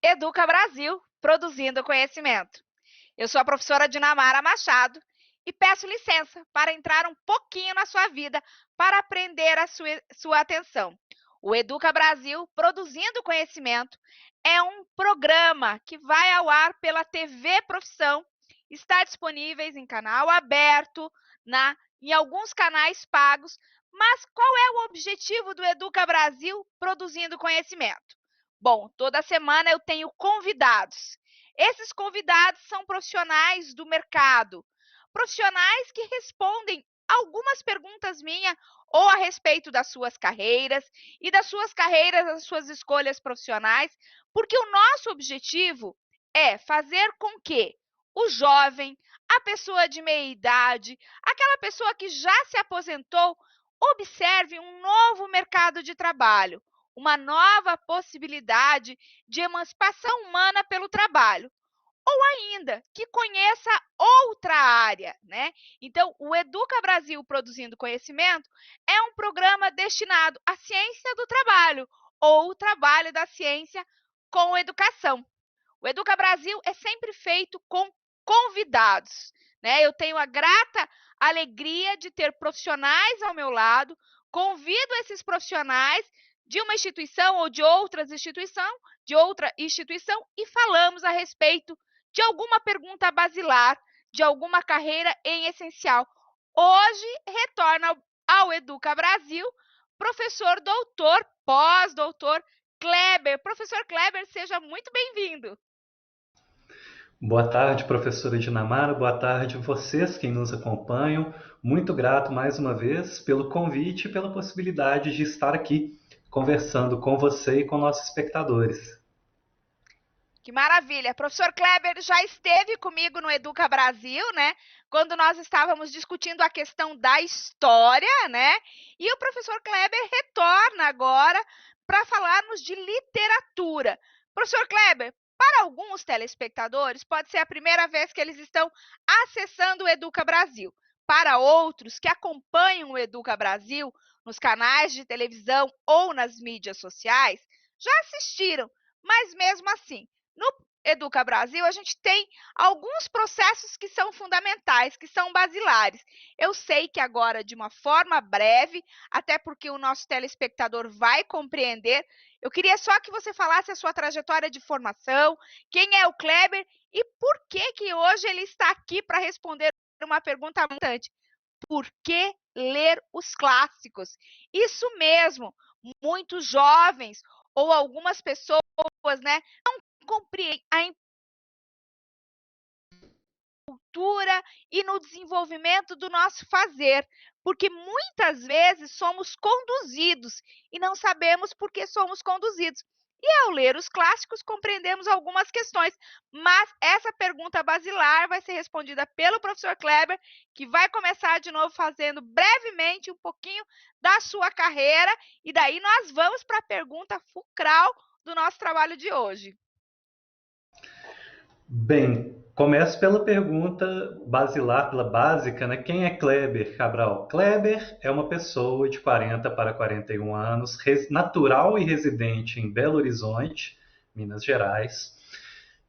Educa Brasil, produzindo conhecimento. Eu sou a professora Dinamara Machado e peço licença para entrar um pouquinho na sua vida para aprender a sua atenção. O Educa Brasil, produzindo conhecimento, é um programa que vai ao ar pela TV Profissão, está disponível em canal aberto, em alguns canais pagos, mas qual é o objetivo do Educa Brasil produzindo conhecimento? Bom, toda semana eu tenho convidados. Esses convidados são profissionais do mercado, profissionais que respondem algumas perguntas minhas ou a respeito das suas carreiras e das suas escolhas profissionais, porque o nosso objetivo é fazer com que o jovem, a pessoa de meia idade, aquela pessoa que já se aposentou, observe um novo mercado de trabalho, uma nova possibilidade de emancipação humana pelo trabalho, ou ainda que conheça outra área, né? Então, o Educa Brasil Produzindo Conhecimento é um programa destinado à ciência do trabalho ou o trabalho da ciência com educação. O Educa Brasil é sempre feito com convidados, né? Eu tenho a grata alegria de ter profissionais ao meu lado, convido esses profissionais de uma instituição ou de outra instituição e falamos a respeito de alguma pergunta basilar, de alguma carreira em essencial. Hoje retorna ao Educa Brasil professor doutor, pós-doutor Kleber. Professor Kleber, seja muito bem-vindo. Boa tarde, professora Dinamara. Boa tarde, vocês que nos acompanham. Muito grato mais uma vez pelo convite e pela possibilidade de estar aqui conversando com você e com nossos espectadores. Que maravilha! Professor Kleber já esteve comigo no Educa Brasil, né? Quando nós estávamos discutindo a questão da história, né? E o professor Kleber retorna agora para falarmos de literatura. Professor Kleber, para alguns telespectadores, pode ser a primeira vez que eles estão acessando o Educa Brasil. Para outros que acompanham o Educa Brasil nos canais de televisão ou nas mídias sociais, já assistiram, mas mesmo assim, no Educa Brasil, a gente tem alguns processos que são fundamentais, que são basilares. Eu sei que agora, de uma forma breve, até porque o nosso telespectador vai compreender, eu queria só que você falasse a sua trajetória de formação, quem é o Kleber e por que hoje ele está aqui para responder uma pergunta importante. Por que ler os clássicos? Isso mesmo, muitos jovens ou algumas pessoas, né, compreendem a cultura e no desenvolvimento do nosso fazer, porque muitas vezes somos conduzidos e não sabemos por que somos conduzidos. E ao ler os clássicos, compreendemos algumas questões, mas essa pergunta basilar vai ser respondida pelo professor Kleber, que vai começar de novo fazendo brevemente um pouquinho da sua carreira, e daí nós vamos para a pergunta fulcral do nosso trabalho de hoje. Bem, começo pela pergunta basilar, pela básica, né? Quem é Kleber Cabral? Kleber é uma pessoa de 40 para 41 anos, natural e residente em Belo Horizonte, Minas Gerais.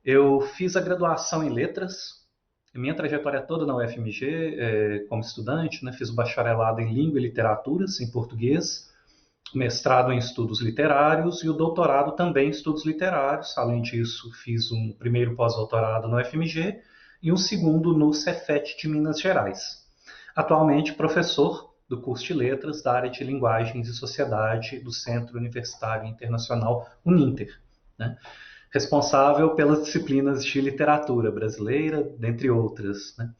Eu fiz a graduação em letras, minha trajetória toda na UFMG, como estudante, né? Fiz o bacharelado em língua e literaturas, em português, mestrado em estudos literários e o doutorado também em estudos literários. Além disso, fiz um primeiro pós-doutorado no UFMG e um segundo no Cefet de Minas Gerais. Atualmente, professor do curso de letras da área de linguagens e sociedade do Centro Universitário Internacional Uninter, né? Responsável pelas disciplinas de literatura brasileira, dentre outras, né?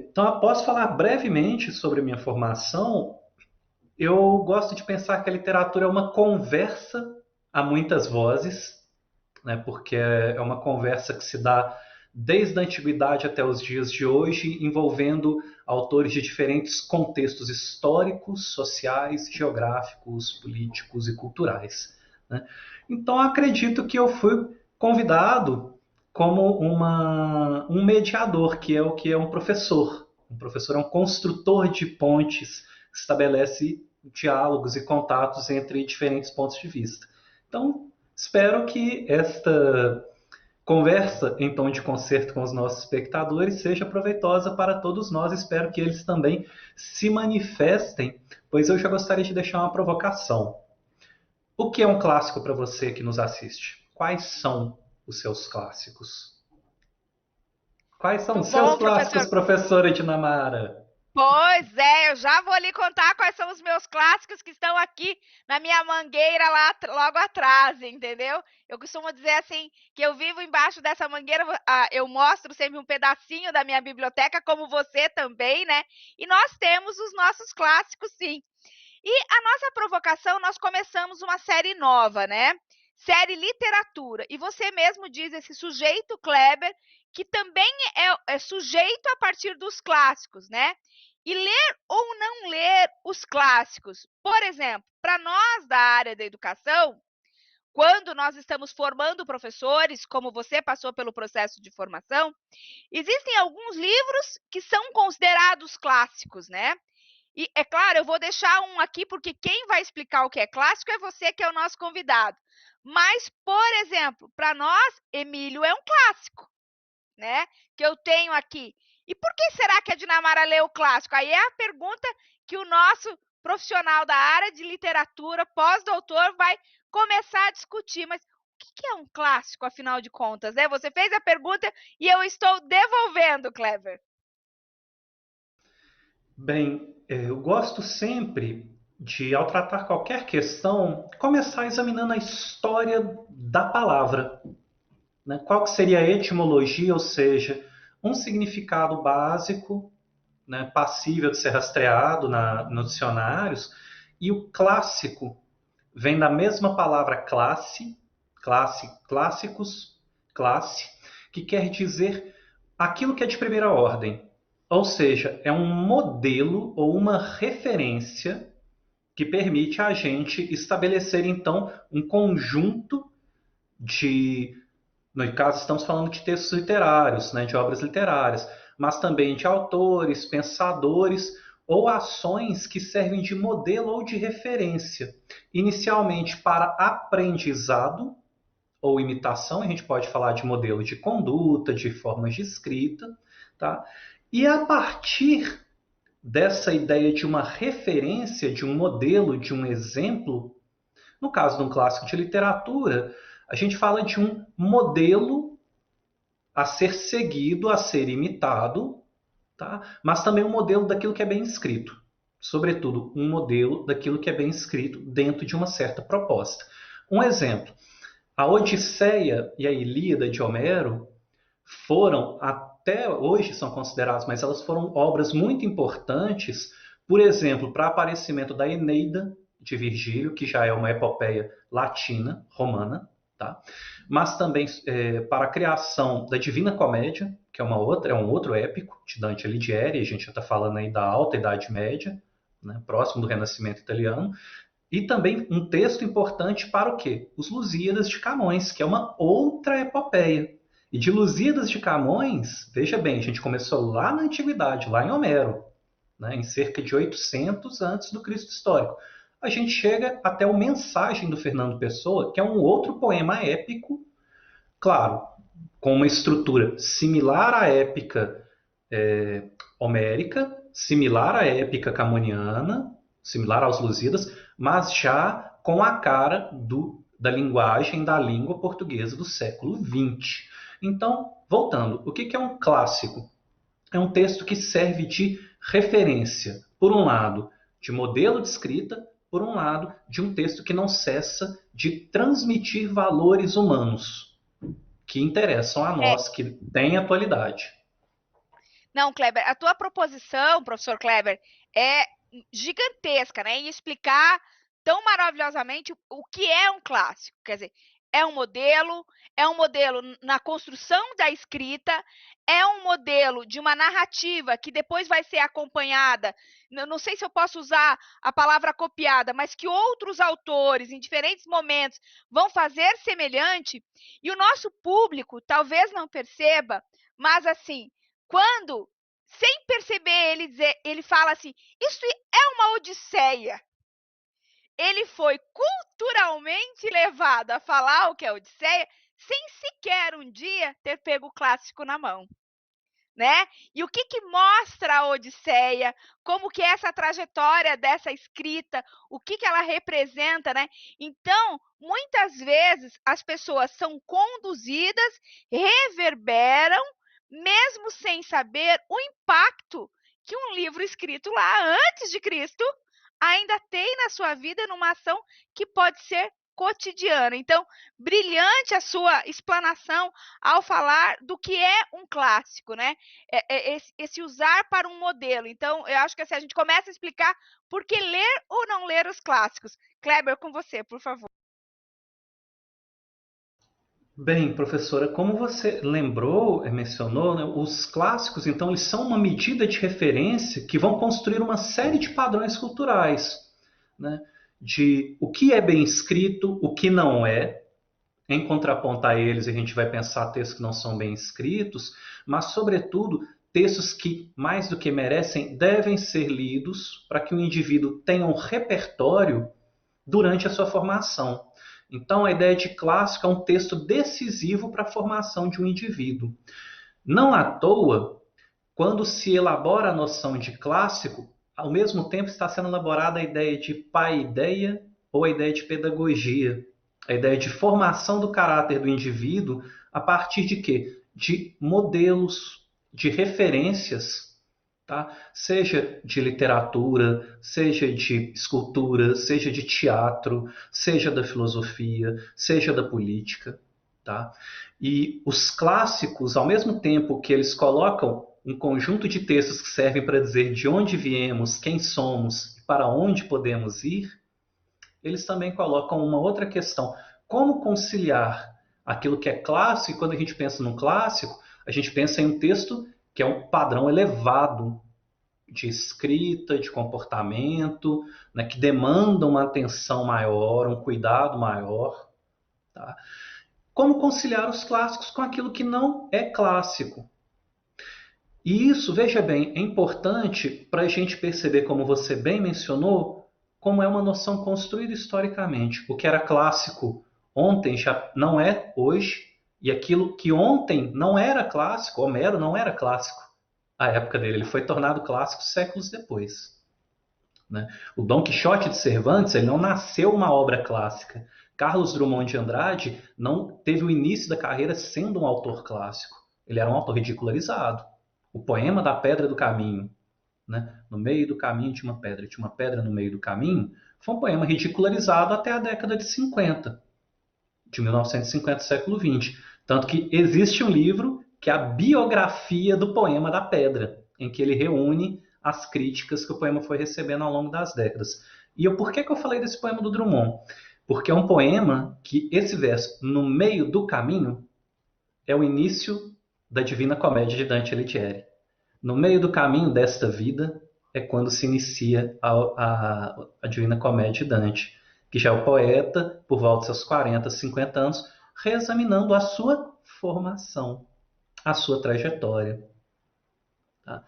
Então, posso falar brevemente sobre a minha formação. Eu gosto de pensar que a literatura é uma conversa a muitas vozes, né, porque é uma conversa que se dá desde a antiguidade até os dias de hoje, envolvendo autores de diferentes contextos históricos, sociais, geográficos, políticos e culturais, né? Então, acredito que eu fui convidado como um mediador, que é o que é um professor. Um professor é um construtor de pontes que estabelece diálogos e contatos entre diferentes pontos de vista. Então, Espero que esta conversa em tom de concerto com os nossos espectadores seja proveitosa para todos nós. Espero que eles também se manifestem, pois eu já gostaria de deixar uma provocação. O que é um clássico para você que nos assiste? Quais são os seus clássicos? Quais são Muito os seus bom, clássicos, professor. professora Dinamara? Pois é, eu já vou lhe contar quais são os meus clássicos que estão aqui na minha mangueira lá logo atrás, entendeu? Eu costumo dizer assim, que eu vivo embaixo dessa mangueira, eu mostro sempre um pedacinho da minha biblioteca, como você também, né? E nós temos os nossos clássicos, sim. E a nossa provocação, nós começamos uma série nova, né? Série Literatura. E você mesmo diz, esse sujeito Kleber, que também é sujeito a partir dos clássicos, né? E ler ou não ler os clássicos. Por exemplo, para nós da área da educação, quando nós estamos formando professores, como você passou pelo processo de formação, existem alguns livros que são considerados clássicos, né? E, é claro, eu vou deixar um aqui, porque quem vai explicar o que é clássico é você, que é o nosso convidado. Mas, por exemplo, para nós, Emílio é um clássico, né? Que eu tenho aqui. E por que será que a Dinamara leu o clássico? Aí é a pergunta que o nosso profissional da área de literatura, pós-doutor, vai começar a discutir. Mas o que é um clássico, afinal de contas, né? Você fez a pergunta e eu estou devolvendo, Clever. Bem, eu gosto sempre de, ao tratar qualquer questão, começar examinando a história da palavra, né? Qual que seria a etimologia, ou seja, um significado básico, né, passível de ser rastreado nos dicionários, e o clássico vem da mesma palavra clássicos, classe, que quer dizer aquilo que é de primeira ordem. Ou seja, é um modelo ou uma referência que permite a gente estabelecer, então, um conjunto de. No caso, estamos falando de textos literários, né, de obras literárias, mas também de autores, pensadores ou ações que servem de modelo ou de referência, inicialmente para aprendizado ou imitação, a gente pode falar de modelo de conduta, de formas de escrita, tá? E a partir dessa ideia de uma referência, de um modelo, de um exemplo, no caso de um clássico de literatura, a gente fala de um modelo a ser seguido, a ser imitado, tá? Mas também um modelo daquilo que é bem escrito. Sobretudo, um modelo daquilo que é bem escrito dentro de uma certa proposta. Um exemplo, a Odisseia e a Ilíada de Homero foram, até hoje são consideradas, mas elas foram obras muito importantes, por exemplo, para o aparecimento da Eneida de Virgílio, que já é uma epopeia latina, romana, tá? Mas também para a criação da Divina Comédia, que é um outro épico de Dante Alighieri, a gente já está falando aí da Alta Idade Média, né, próximo do Renascimento italiano, e também um texto importante para o quê? Os Lusíadas de Camões, que é uma outra epopeia. E de Lusíadas de Camões, veja bem, a gente começou lá na Antiguidade, lá em Homero, né, em cerca de 800 antes do Cristo histórico. A gente chega até o Mensagem do Fernando Pessoa, que é um outro poema épico, claro, com uma estrutura similar à épica homérica, similar à épica camoniana, similar aos Lusíadas, mas já com a cara da linguagem da língua portuguesa do século XX. Então, voltando, o que é um clássico? É um texto que serve de referência, por um lado, de modelo de escrita, por um lado, de um texto que não cessa de transmitir valores humanos que interessam a É, nós, que têm atualidade. não, Kleber, a tua proposição, professor Kleber, é gigantesca, né? Em explicar tão maravilhosamente o que é um clássico. Quer dizer, é um modelo na construção da escrita, é um modelo de uma narrativa que depois vai ser acompanhada. Não sei se eu posso usar a palavra copiada, mas que outros autores, em diferentes momentos, vão fazer semelhante, e o nosso público talvez não perceba, mas assim, quando, sem perceber, ele fala assim: isso é uma odisseia. ele foi culturalmente levado a falar o que é Odisseia sem sequer um dia ter pego o clássico na mão. Né? E o que mostra a Odisseia, como que é essa trajetória dessa escrita, o que ela representa, né? Então, muitas vezes as pessoas são conduzidas, reverberam, mesmo sem saber o impacto que um livro escrito lá antes de Cristo ainda tem na sua vida numa ação que pode ser cotidiana. Então, brilhante a sua explanação ao falar do que é um clássico, né? Esse usar para um modelo. Então, eu acho que assim, a gente começa a explicar por que ler ou não ler os clássicos. Kleber, com você, por favor. Bem, professora, como você lembrou, mencionou, né, os clássicos, então, eles são uma medida de referência que vão construir uma série de padrões culturais, né, de o que é bem escrito, o que não é. Em contraponto a eles, a gente vai pensar textos que não são bem escritos, mas, sobretudo, textos que, mais do que merecem, devem ser lidos para que o indivíduo tenha um repertório durante a sua formação. Então, a ideia de clássico é um texto decisivo para a formação de um indivíduo. Não à toa, quando se elabora a noção de clássico, ao mesmo tempo está sendo elaborada a ideia de paideia ou a ideia de pedagogia, a ideia de formação do caráter do indivíduo a partir de quê? De modelos, de referências, tá? Seja de literatura, seja de escultura, seja de teatro, seja da filosofia, seja da política. Tá? E os clássicos, ao mesmo tempo que eles colocam um conjunto de textos que servem para dizer de onde viemos, quem somos e para onde podemos ir, eles também colocam uma outra questão. Como conciliar aquilo que é clássico, e quando a gente pensa num clássico, a gente pensa em um texto que é um padrão elevado de escrita, de comportamento, né, que demanda uma atenção maior, um cuidado maior. Tá? Como conciliar os clássicos com aquilo que não é clássico? E isso, veja bem, é importante para a gente perceber, como você bem mencionou, como é uma noção construída historicamente. O que era clássico ontem já não é hoje, e aquilo que ontem não era clássico, Homero não era clássico à época dele, ele foi tornado clássico séculos depois. Né? O Dom Quixote de Cervantes ele não nasceu uma obra clássica. Carlos Drummond de Andrade não teve o início da carreira sendo um autor clássico. Ele era um autor ridicularizado. O poema da Pedra do Caminho, né? No meio do caminho tinha uma pedra no meio do caminho, foi um poema ridicularizado até a década de 50, de 1950, século XX. Tanto que existe um livro que é a biografia do poema da Pedra, em que ele reúne as críticas que o poema foi recebendo ao longo das décadas. E por que eu falei desse poema do Drummond? Porque é um poema que esse verso, no meio do caminho, é o início da Divina Comédia de Dante Alighieri. No meio do caminho desta vida é quando se inicia a Divina Comédia de Dante, que já é o poeta, por volta dos seus 40, 50 anos, reexaminando a sua formação, a sua trajetória. Tá?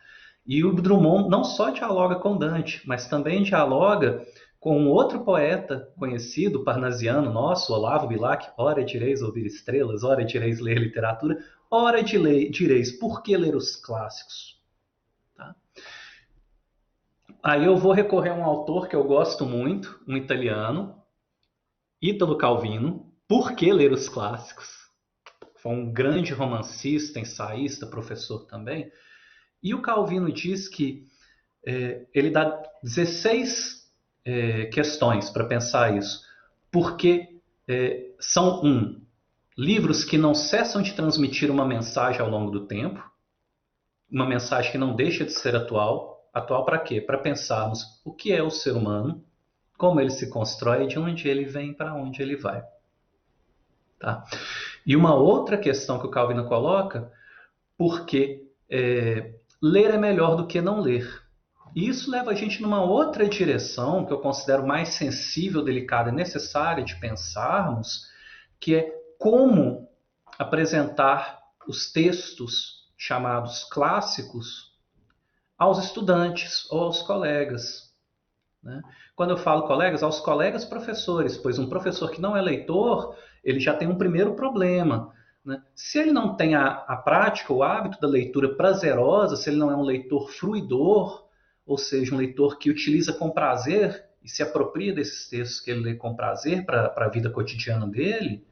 E o Drummond não só dialoga com Dante, mas também dialoga com outro poeta conhecido, parnasiano nosso, Olavo Bilac, ora direis ouvir estrelas, ora direis ler literatura, ora direis por que ler os clássicos. Tá? Aí eu vou recorrer a um autor que eu gosto muito, um italiano, Ítalo Calvino. Por que ler os clássicos? Foi um grande romancista, ensaísta, professor também. E o Calvino diz que ele dá 16 questões para pensar isso. Porque são, livros que não cessam de transmitir uma mensagem ao longo do tempo, uma mensagem que não deixa de ser atual. Atual para quê? Para pensarmos o que é o ser humano, como ele se constrói, de onde ele vem, para onde ele vai. Tá? E uma outra questão que o Calvino coloca, porque ler é melhor do que não ler. E isso leva a gente numa outra direção, que eu considero mais sensível, delicada e necessária de pensarmos, que é como apresentar os textos chamados clássicos aos estudantes ou aos colegas. Né? Quando eu falo colegas, aos colegas professores, pois um professor que não é leitor, ele já tem um primeiro problema. Né? Se ele não tem a prática, o hábito da leitura prazerosa, se ele não é um leitor fruidor, ou seja, um leitor que utiliza com prazer e se apropria desses textos que ele lê com prazer para a vida cotidiana dele,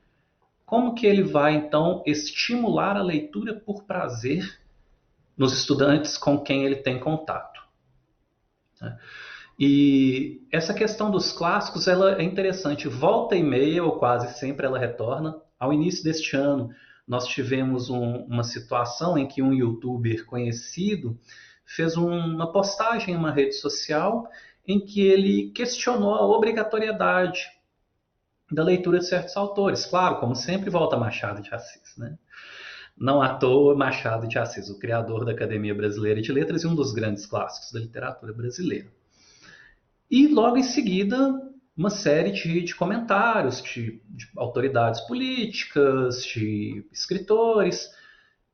como que ele vai, então, estimular a leitura por prazer nos estudantes com quem ele tem contato? Né? E essa questão dos clássicos, ela é interessante. Volta e meia, ou quase sempre, ela retorna. Ao início deste ano, nós tivemos uma situação em que um youtuber conhecido fez uma postagem em uma rede social em que ele questionou a obrigatoriedade da leitura de certos autores. Claro, como sempre, volta Machado de Assis, né? Não à toa, Machado de Assis, o criador da Academia Brasileira de Letras e um dos grandes clássicos da literatura brasileira. E logo em seguida, uma série de comentários de autoridades políticas, de escritores.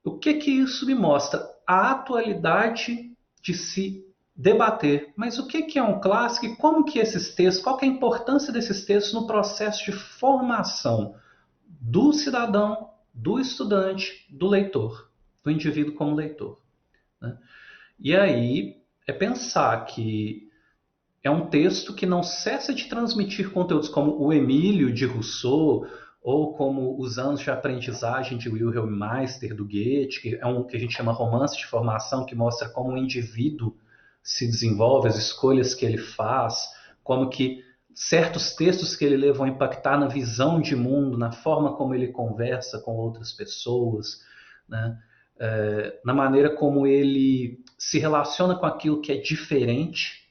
O que que isso me mostra? A atualidade de se debater. Mas o que que é um clássico e como que esses textos, qual que é a importância desses textos no processo de formação do cidadão, do estudante, do leitor, do indivíduo como leitor. Né? E aí é pensar que é um texto que não cessa de transmitir conteúdos como o Emílio de Rousseau ou como os anos de aprendizagem de Wilhelm Meister do Goethe, que é um que a gente chama romance de formação, que mostra como o indivíduo se desenvolve, as escolhas que ele faz, como que certos textos que ele lê vão impactar na visão de mundo, na forma como ele conversa com outras pessoas, né? Na maneira como ele se relaciona com aquilo que é diferente,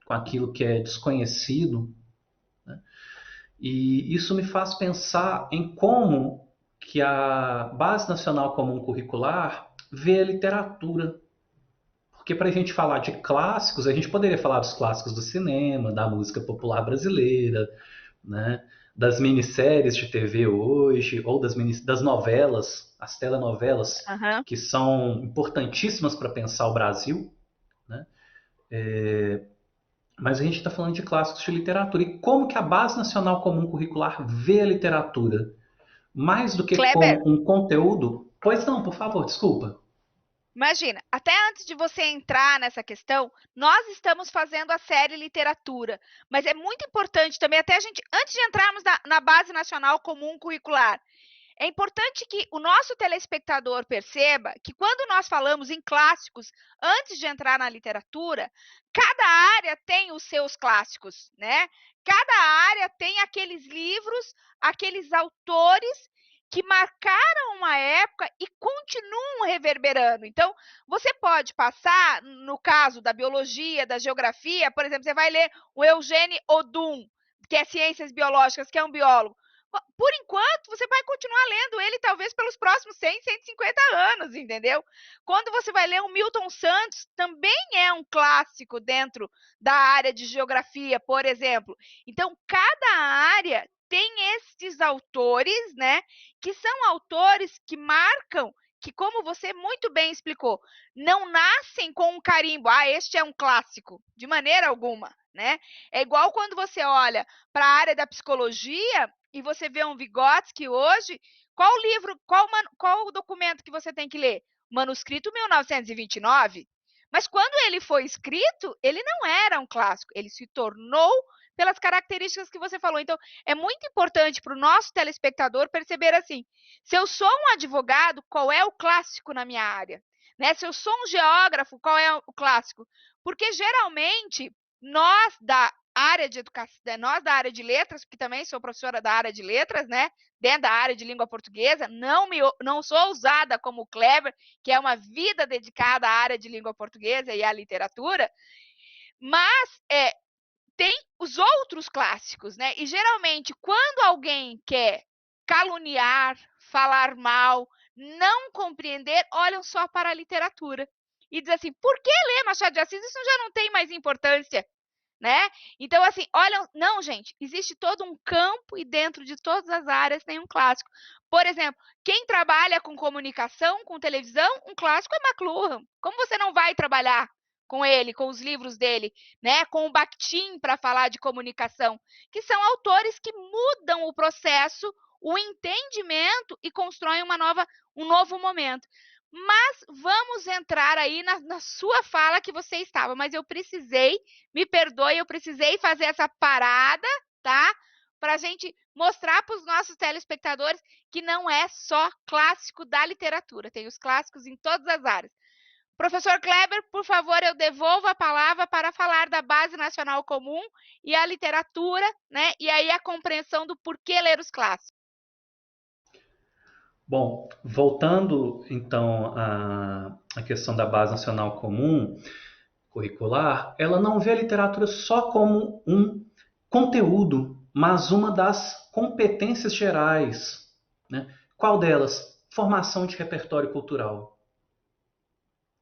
com aquilo que é desconhecido, né? E isso me faz pensar em como que a Base Nacional Comum Curricular vê a literatura. Porque para a gente falar de clássicos, a gente poderia falar dos clássicos do cinema, da música popular brasileira, né? Das minisséries de TV hoje, ou das novelas, as telenovelas, Aham. que são importantíssimas para pensar o Brasil, né? Mas a gente está falando de clássicos de literatura. E como que a Base Nacional Comum Curricular vê a literatura? Mais do que Kleber, como um conteúdo? Pois não, por favor, desculpa. imagina, até antes de você entrar nessa questão, nós estamos fazendo a série Literatura, mas é muito importante também, até a gente, antes de entrarmos na Base Nacional Comum Curricular, é importante que o nosso telespectador perceba que quando nós falamos em clássicos, antes de entrar na literatura, cada área tem os seus clássicos, né? Cada área tem aqueles livros, aqueles autores que marcaram uma época e continuam reverberando. Então, você pode passar, no caso da biologia, da geografia, por exemplo, você vai ler o Eugênio Odum, que é Ciências Biológicas, que é um biólogo. Por enquanto, você vai continuar lendo ele talvez pelos próximos 100, 150 anos, entendeu? Quando você vai ler o Milton Santos, também é um clássico dentro da área de geografia, por exemplo. Então, cada área tem esses autores, né, que são autores que marcam, que como você muito bem explicou, não nascem com um carimbo, este é um clássico, de maneira alguma, né? É igual quando você olha para a área da psicologia e você vê um Vygotsky hoje, qual livro, qual o documento que você tem que ler? Manuscrito 1929. Mas quando ele foi escrito, ele não era um clássico, ele se tornou pelas características que você falou. Então, é muito importante para o nosso telespectador perceber assim: se eu sou um advogado, qual é o clássico na minha área? Né? Se eu sou um geógrafo, qual é o clássico? Porque geralmente nós da área de educação, nós da área de letras, porque também sou professora da área de letras, né? Dentro da área de língua portuguesa, não sou usada como Kleber, que é uma vida dedicada à área de língua portuguesa e à literatura, mas tem os outros clássicos, né? E geralmente, quando alguém quer caluniar, falar mal, não compreender, olham só para a literatura. E diz assim, por que ler Machado de Assis? Isso já não tem mais importância, né? Então, assim, olha, não, gente, existe todo um campo e dentro de todas as áreas tem um clássico. Por exemplo, quem trabalha com comunicação, com televisão, um clássico é McLuhan. Como você não vai trabalhar com ele, com os livros dele, né? Com o Bakhtin para falar de comunicação, que são autores que mudam o processo, o entendimento e constroem um novo momento. Mas vamos entrar aí na sua fala que você estava, mas eu precisei, me perdoe, eu precisei fazer essa parada, tá? Para a gente mostrar para os nossos telespectadores que não é só clássico da literatura, tem os clássicos em todas as áreas. Professor Kleber, por favor, eu devolvo a palavra para falar da Base Nacional Comum e a literatura, né? E aí a compreensão do porquê ler os clássicos. Bom, voltando então à questão da Base Nacional Comum curricular, ela não vê a literatura só como um conteúdo, mas uma das competências gerais, né? Qual delas? Formação de repertório cultural.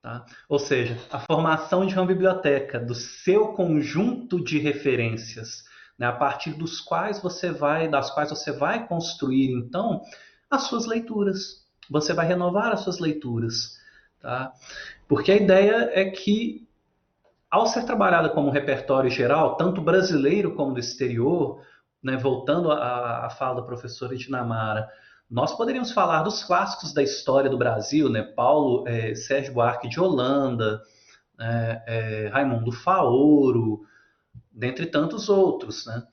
Tá? Ou seja, a formação de uma biblioteca, do seu conjunto de referências, né? A partir das quais você vai construir, então, as suas leituras. Você vai renovar as suas leituras. Tá? Porque a ideia é que, ao ser trabalhada como um repertório geral, tanto brasileiro como do exterior, né, voltando à fala da professora Dinamara, nós poderíamos falar dos clássicos da história do Brasil, né, Sérgio Buarque de Holanda, Raimundo Faoro, dentre tantos outros, né?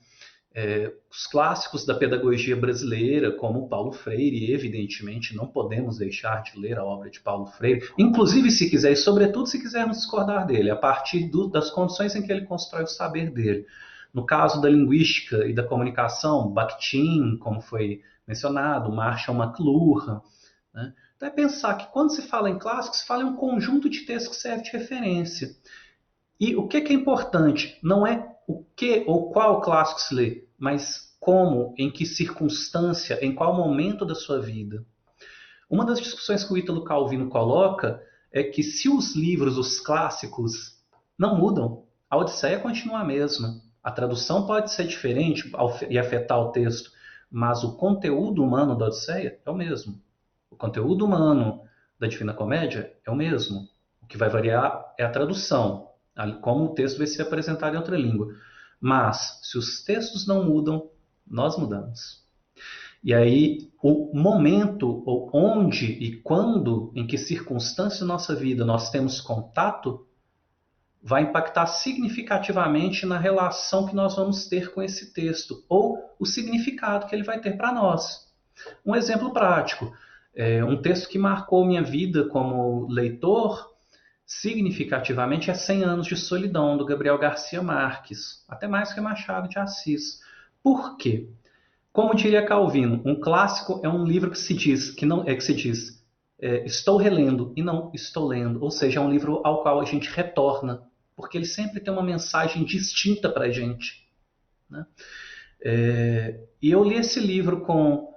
Os clássicos da pedagogia brasileira, como Paulo Freire, evidentemente não podemos deixar de ler a obra de Paulo Freire, inclusive se quiser, e sobretudo se quisermos discordar dele, a partir das condições em que ele constrói o saber dele. No caso da linguística e da comunicação, Bakhtin, como foi mencionado, Marshall McLuhan, né? Então é pensar que quando se fala em clássicos, se fala em um conjunto de textos que serve de referência. E o que é importante não é o que ou qual clássico se lê, mas como, em que circunstância, em qual momento da sua vida. Uma das discussões que o Ítalo Calvino coloca é que se os livros, os clássicos, não mudam, a Odisseia continua a mesma. A tradução pode ser diferente e afetar o texto, mas o conteúdo humano da Odisseia é o mesmo. O conteúdo humano da Divina Comédia é o mesmo. O que vai variar é a tradução, como o texto vai ser apresentado em outra língua. Mas, se os textos não mudam, nós mudamos. E aí, o momento, ou onde e quando, em que circunstância da nossa vida nós temos contato, vai impactar significativamente na relação que nós vamos ter com esse texto, ou o significado que ele vai ter para nós. Um exemplo prático, um texto que marcou minha vida como leitor, significativamente, é 100 Anos de Solidão, do Gabriel Garcia Marques, até mais que Machado de Assis. Por quê? Como diria Calvino, um clássico é um livro que se diz, estou relendo e não estou lendo, ou seja, é um livro ao qual a gente retorna, porque ele sempre tem uma mensagem distinta para a gente. Né? E eu li esse livro com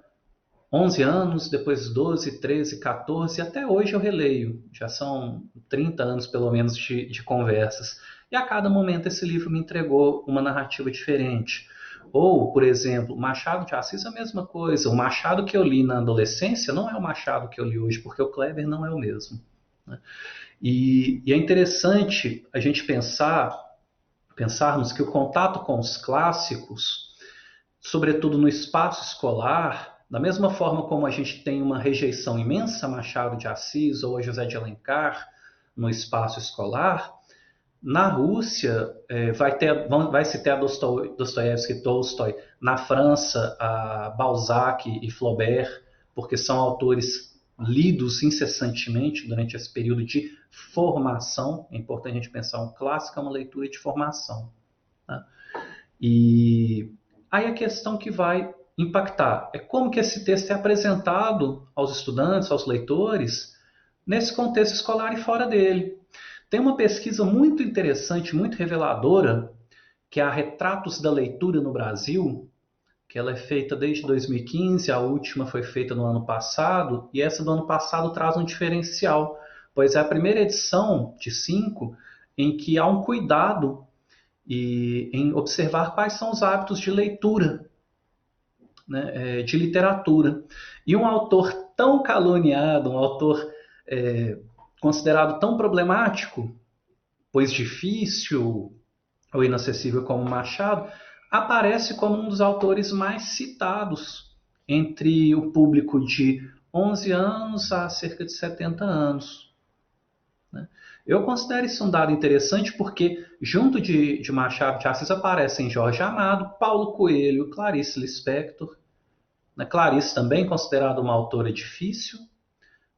11 anos, depois 12, 13, 14, e até hoje eu releio. Já são 30 anos, pelo menos, de conversas. E a cada momento esse livro me entregou uma narrativa diferente. Ou, por exemplo, Machado de Assis é a mesma coisa. O Machado que eu li na adolescência não é o Machado que eu li hoje, porque o Kleber não é o mesmo. Né? E é interessante a gente pensarmos que o contato com os clássicos, sobretudo no espaço escolar, da mesma forma como a gente tem uma rejeição imensa a Machado de Assis ou a José de Alencar no espaço escolar, na Rússia vai-se ter a Dostoiévski e Tolstói, na França a Balzac e Flaubert, porque são autores lidos incessantemente durante esse período de formação. É importante a gente pensar, um clássico é uma leitura de formação. Tá? E aí a questão que vai impactar é como que esse texto é apresentado aos estudantes, aos leitores, nesse contexto escolar e fora dele. Tem uma pesquisa muito interessante, muito reveladora, que é a Retratos da Leitura no Brasil, que ela é feita desde 2015, a última foi feita no ano passado, e essa do ano passado traz um diferencial, pois é a primeira edição de 5 em que há um cuidado em observar quais são os hábitos de leitura, né, de literatura. E um autor tão caluniado, um autor considerado tão problemático, Pois Difícil ou Inacessível como Machado, aparece como um dos autores mais citados entre o público de 11 anos a cerca de 70 anos. Né? Eu considero isso um dado interessante porque, junto de Machado de Assis, aparecem Jorge Amado, Paulo Coelho, Clarice Lispector. Né? Clarice também considerada uma autora difícil,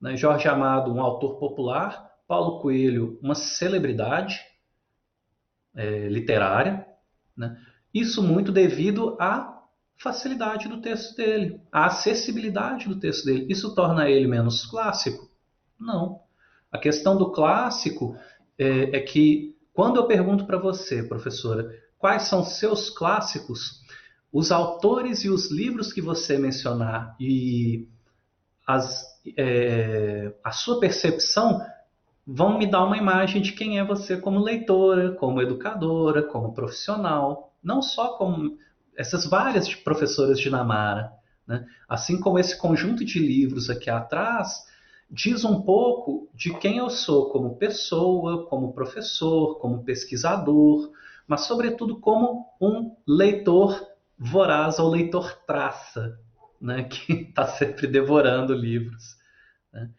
né? Jorge Amado, um autor popular, Paulo Coelho, uma celebridade literária. Né? Isso muito devido à facilidade do texto dele, à acessibilidade do texto dele. Isso torna ele menos clássico? Não. A questão do clássico é que, quando eu pergunto para você, professora, quais são seus clássicos, os autores e os livros que você mencionar e a sua percepção vão me dar uma imagem de quem é você como leitora, como educadora, como profissional, não só como essas várias professoras de Namara, né? Assim como esse conjunto de livros aqui atrás diz um pouco de quem eu sou como pessoa, como professor, como pesquisador, mas sobretudo como um leitor voraz ou leitor traça, né? Que está sempre devorando livros. Né?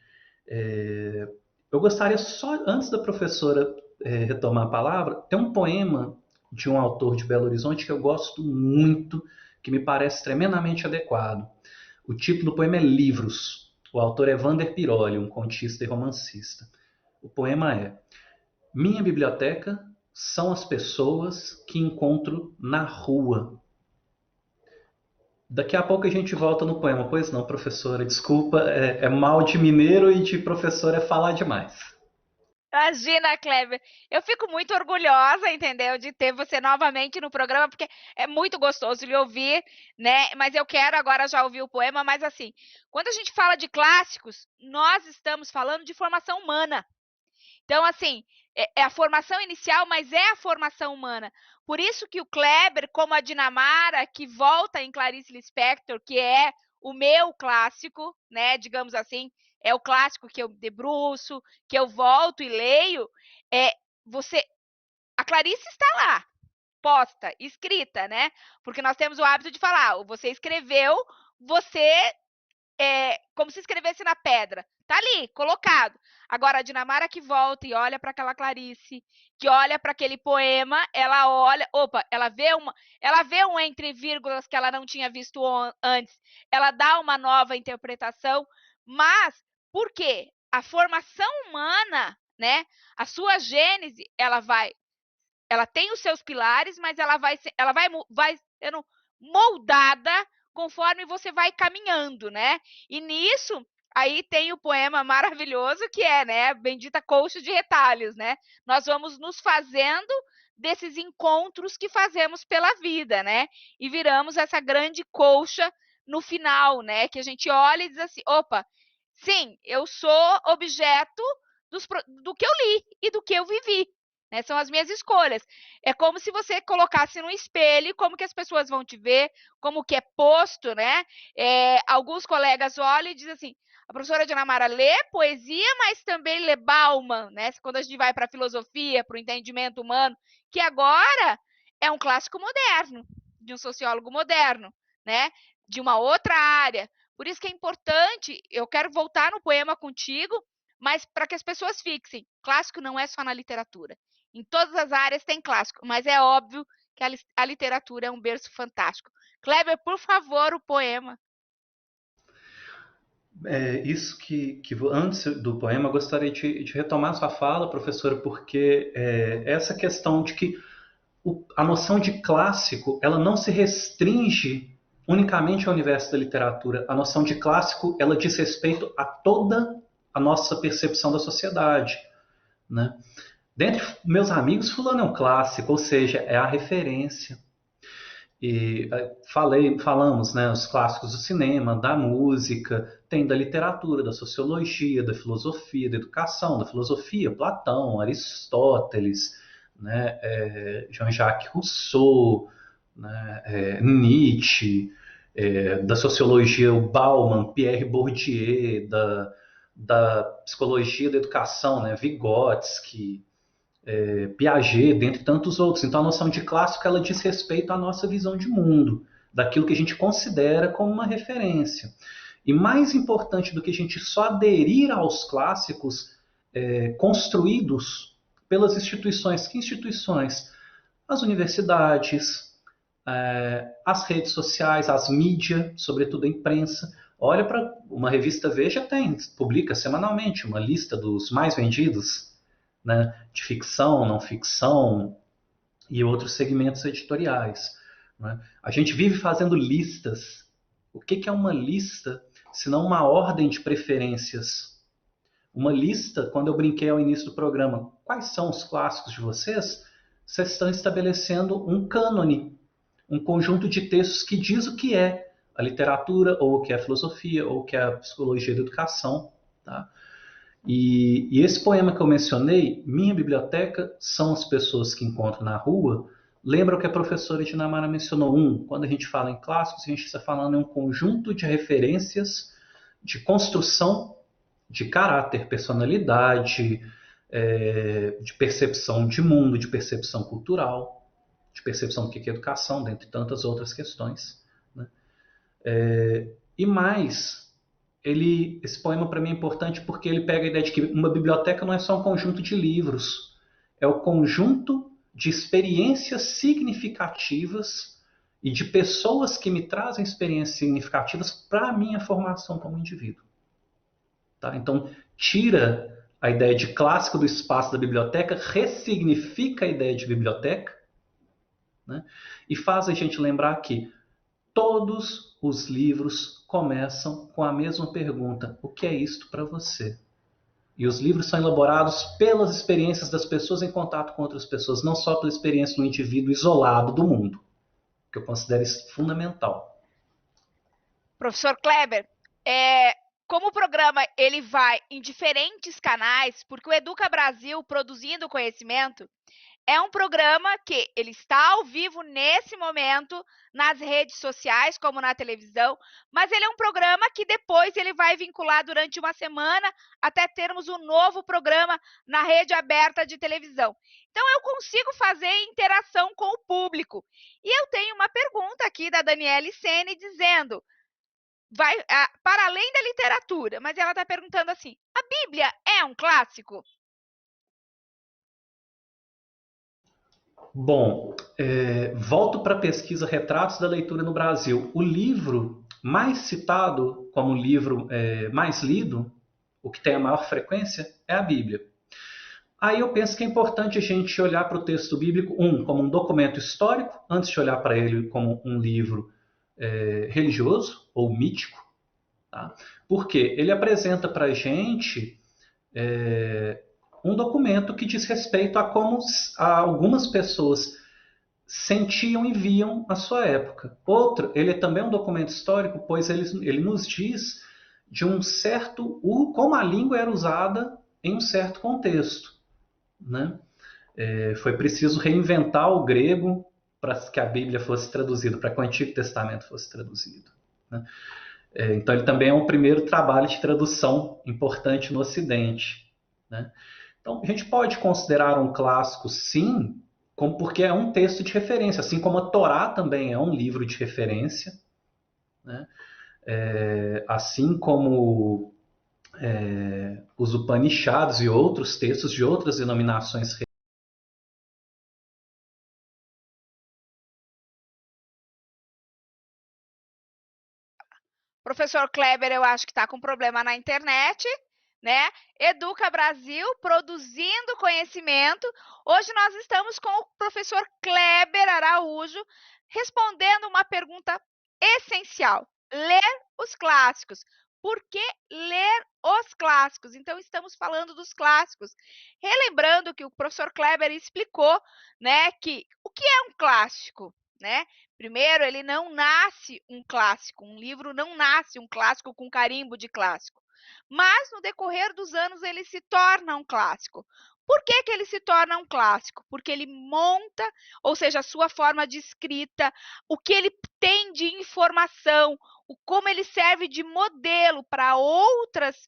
Eu gostaria só, antes da professora retomar a palavra, tem um poema de um autor de Belo Horizonte que eu gosto muito, que me parece tremendamente adequado. O título do poema é Livros. O autor é Vander Piroli, um contista e romancista. O poema é: Minha biblioteca são as pessoas que encontro na rua. Daqui a pouco a gente volta no poema. Pois não, professora, desculpa, é mal de mineiro e de professor é falar demais. Imagina, Kleber. Eu fico muito orgulhosa, entendeu, de ter você novamente no programa, porque é muito gostoso lhe ouvir, né? Mas eu quero agora já ouvir o poema, mas assim, quando a gente fala de clássicos, nós estamos falando de formação humana. Então, assim, é a formação inicial, mas é a formação humana. Por isso que o Kleber, como a Dinamara, que volta em Clarice Lispector, que é o meu clássico, né, digamos assim, é o clássico que eu debruço, que eu volto e leio, você, a Clarice está lá, posta, escrita, né? Porque nós temos o hábito de falar, você escreveu, você como se escrevesse na pedra. Tá ali, colocado. Agora, a Dinamara que volta e olha para aquela Clarice, que olha para aquele poema, ela olha, opa, ela vê um entre vírgulas que ela não tinha visto antes, ela dá uma nova interpretação, mas por quê? A formação humana, né? A sua gênese, ela tem os seus pilares, mas ela vai sendo moldada conforme você vai caminhando, né? E nisso, aí tem o poema maravilhoso que é, né? Bendita colcha de retalhos, né? Nós vamos nos fazendo desses encontros que fazemos pela vida, né? E viramos essa grande colcha no final, né? Que a gente olha e diz assim, opa, sim, eu sou objeto do que eu li e do que eu vivi. Né? São as minhas escolhas. É como se você colocasse no espelho como que as pessoas vão te ver, como que é posto, né? Alguns colegas olham e dizem assim, a professora Dinamara lê poesia, mas também lê Bauman, né? Quando a gente vai para a filosofia, para o entendimento humano, que agora é um clássico moderno, de um sociólogo moderno, né? De uma outra área. Por isso que é importante, eu quero voltar no poema contigo, mas para que as pessoas fixem, clássico não é só na literatura. Em todas as áreas tem clássico, mas é óbvio que a literatura é um berço fantástico. Kleber, por favor, o poema. Isso antes do poema, eu gostaria de retomar sua fala, professora, porque essa questão de que a noção de clássico ela não se restringe unicamente ao universo da literatura. A noção de clássico ela diz respeito a toda a nossa percepção da sociedade, né? Dentre meus amigos, fulano é um clássico, ou seja, é a referência. E falamos, né, os clássicos do cinema, da música, tem da literatura, da sociologia, da filosofia, da educação, da filosofia, Platão, Aristóteles, né, Jean-Jacques Rousseau, né, Nietzsche, da sociologia, o Bauman, Pierre Bourdieu, da psicologia da educação, né, Vygotsky, Piaget, dentre tantos outros. Então a noção de clássico ela diz respeito à nossa visão de mundo, daquilo que a gente considera como uma referência. E mais importante do que a gente só aderir aos clássicos construídos pelas instituições. Que instituições? As universidades, as redes sociais, as mídias, sobretudo a imprensa. Olha para uma revista Veja publica semanalmente uma lista dos mais vendidos, né, de ficção, não ficção e outros segmentos editoriais. Né? A gente vive fazendo listas. O que é uma lista, se não uma ordem de preferências? Uma lista, quando eu brinquei ao início do programa, quais são os clássicos de vocês? Vocês estão estabelecendo um cânone, um conjunto de textos que diz o que é a literatura, ou o que é a filosofia, ou o que é a psicologia da educação. Tá? E esse poema que eu mencionei, Minha Biblioteca são as pessoas que encontro na rua, lembra o que a professora Dinamara mencionou. Quando a gente fala em clássicos, a gente está falando em um conjunto de referências de construção de caráter, personalidade, de percepção de mundo, de percepção cultural, de percepção do que é educação, dentre tantas outras questões. Né? E mais, esse poema para mim é importante porque ele pega a ideia de que uma biblioteca não é só um conjunto de livros, é o conjunto de experiências significativas e de pessoas que me trazem experiências significativas para a minha formação como indivíduo. Tá? Então, tira a ideia de clássico do espaço da biblioteca, ressignifica a ideia de biblioteca, né? E faz a gente lembrar que todos os livros começam com a mesma pergunta: o que é isto para você? E os livros são elaborados pelas experiências das pessoas em contato com outras pessoas, não só pela experiência do indivíduo isolado do mundo, que eu considero isso fundamental. Professor Kleber, como o programa ele vai em diferentes canais, porque o Educa Brasil Produzindo Conhecimento é um programa que ele está ao vivo nesse momento nas redes sociais, como na televisão, mas ele é um programa que depois ele vai vincular durante uma semana até termos um novo programa na rede aberta de televisão. Então eu consigo fazer interação com o público. E eu tenho uma pergunta aqui da Daniele Sene dizendo: para além da literatura, mas ela está perguntando assim: a Bíblia é um clássico? Bom, volto para a pesquisa Retratos da Leitura no Brasil. O livro mais citado como livro mais lido, o que tem a maior frequência, é a Bíblia. Aí eu penso que é importante a gente olhar para o texto bíblico, como um documento histórico, antes de olhar para ele como um livro religioso ou mítico. Tá? Porque ele apresenta para a gente um documento que diz respeito a como algumas pessoas sentiam e viam a sua época. Outro, ele é também um documento histórico, pois ele nos diz de um certo como a língua era usada em um certo contexto. Né? Foi preciso reinventar o grego para que a Bíblia fosse traduzida, para que o Antigo Testamento fosse traduzido. Né? Então ele também é um primeiro trabalho de tradução importante no Ocidente. Né? Então a gente pode considerar um clássico, sim, porque é um texto de referência, assim como a Torá também é um livro de referência, né? Assim como os Upanishads e outros textos de outras denominações. Professor Kleber, eu acho que está com problema na internet, né? Educa Brasil, produzindo conhecimento. Hoje nós estamos com o professor Kleber Araújo, respondendo uma pergunta essencial: ler os clássicos. Por que ler os clássicos? Então, estamos falando dos clássicos. Relembrando que o professor Kleber explicou, né, que o que é um clássico, né? Primeiro, ele não nasce um clássico, um livro não nasce um clássico com carimbo de clássico. Mas, no decorrer dos anos, ele se torna um clássico. Por que ele se torna um clássico? Porque ele monta, ou seja, a sua forma de escrita, o que ele tem de informação, como ele serve de modelo para outras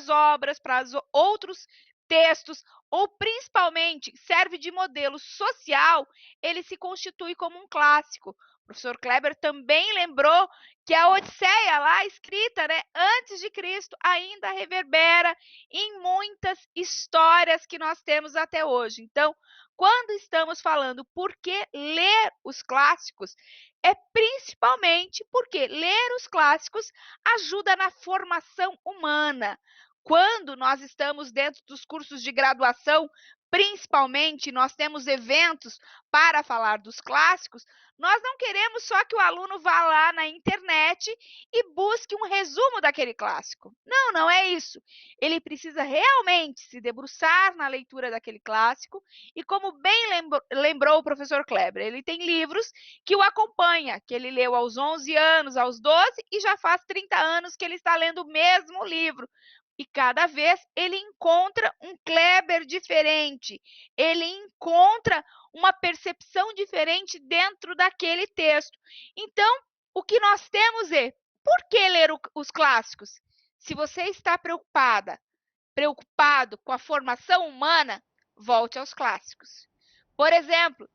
obras, para outros textos, ou principalmente serve de modelo social, ele se constitui como um clássico. O professor Kleber também lembrou que a Odisseia, lá escrita, né, antes de Cristo, ainda reverbera em muitas histórias que nós temos até hoje. Então, quando estamos falando por que ler os clássicos, é principalmente porque ler os clássicos ajuda na formação humana. Quando nós estamos dentro dos cursos de graduação, principalmente, nós temos eventos para falar dos clássicos, nós não queremos só que o aluno vá lá na internet e busque um resumo daquele clássico. Não, não é isso. Ele precisa realmente se debruçar na leitura daquele clássico e, como bem lembrou o professor Kleber, ele tem livros que o acompanha, que ele leu aos 11 anos, aos 12 e já faz 30 anos que ele está lendo o mesmo livro. E cada vez ele encontra um Kleber diferente, ele encontra uma percepção diferente dentro daquele texto. Então, o que nós temos é, por que ler os clássicos? Se você está preocupado com a formação humana, volte aos clássicos. Por exemplo,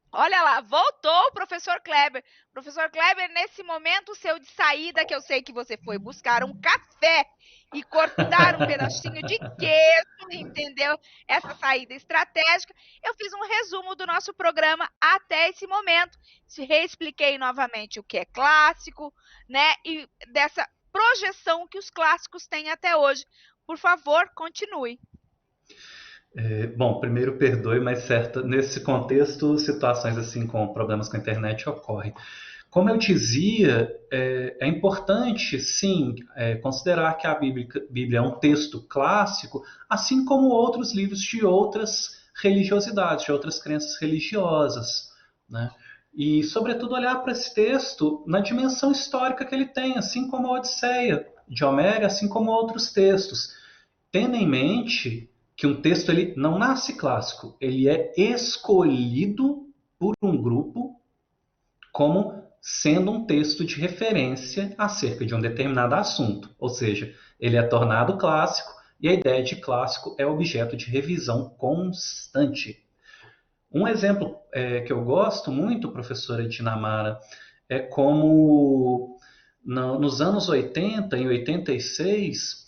olha lá, voltou o professor Kleber. Professor Kleber, nesse momento seu de saída, que eu sei que você foi buscar um café e cortar um pedacinho de queijo, entendeu? Essa saída estratégica. Eu fiz um resumo do nosso programa até esse momento. Reexpliquei novamente o que é clássico, né? E dessa projeção que os clássicos têm até hoje. Por favor, continue. Bom, primeiro perdoe, mas certo, nesse contexto, situações assim com problemas com a internet ocorrem. Como eu dizia, é importante, sim, considerar que a Bíblia é um texto clássico, assim como outros livros de outras religiosidades, de outras crenças religiosas, né? E, sobretudo, olhar para esse texto na dimensão histórica que ele tem, assim como a Odisseia de Homero, assim como outros textos. Tendo em mente que um texto ele não nasce clássico, ele é escolhido por um grupo como sendo um texto de referência acerca de um determinado assunto. Ou seja, ele é tornado clássico e a ideia de clássico é objeto de revisão constante. Um exemplo que eu gosto muito, professora Dinamara, é como nos anos 80, em 86,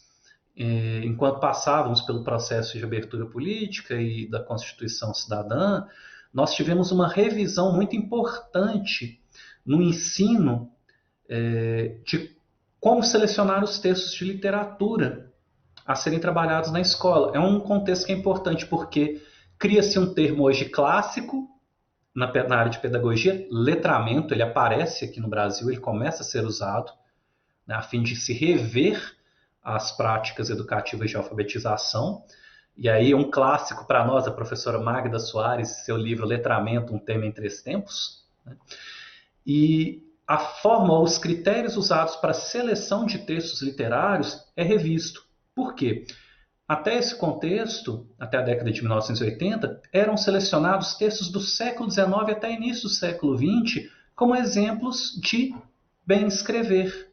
enquanto passávamos pelo processo de abertura política e da Constituição Cidadã, nós tivemos uma revisão muito importante no ensino de como selecionar os textos de literatura a serem trabalhados na escola. É um contexto que é importante porque cria-se um termo hoje clássico na área de pedagogia, letramento, ele aparece aqui no Brasil, ele começa a ser usado, né, a fim de se rever as práticas educativas de alfabetização. E aí, um clássico para nós, a professora Magda Soares, seu livro Letramento, um tema em três tempos. Né? E a forma ou os critérios usados para seleção de textos literários é revisto. Por quê? Até esse contexto, até a década de 1980, eram selecionados textos do século XIX até início do século XX como exemplos de bem escrever.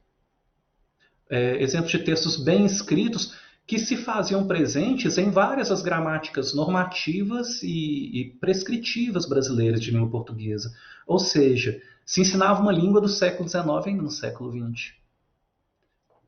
Exemplos de textos bem escritos que se faziam presentes em várias das gramáticas normativas e prescritivas brasileiras de língua portuguesa. Ou seja, se ensinava uma língua do século XIX ainda no século XX.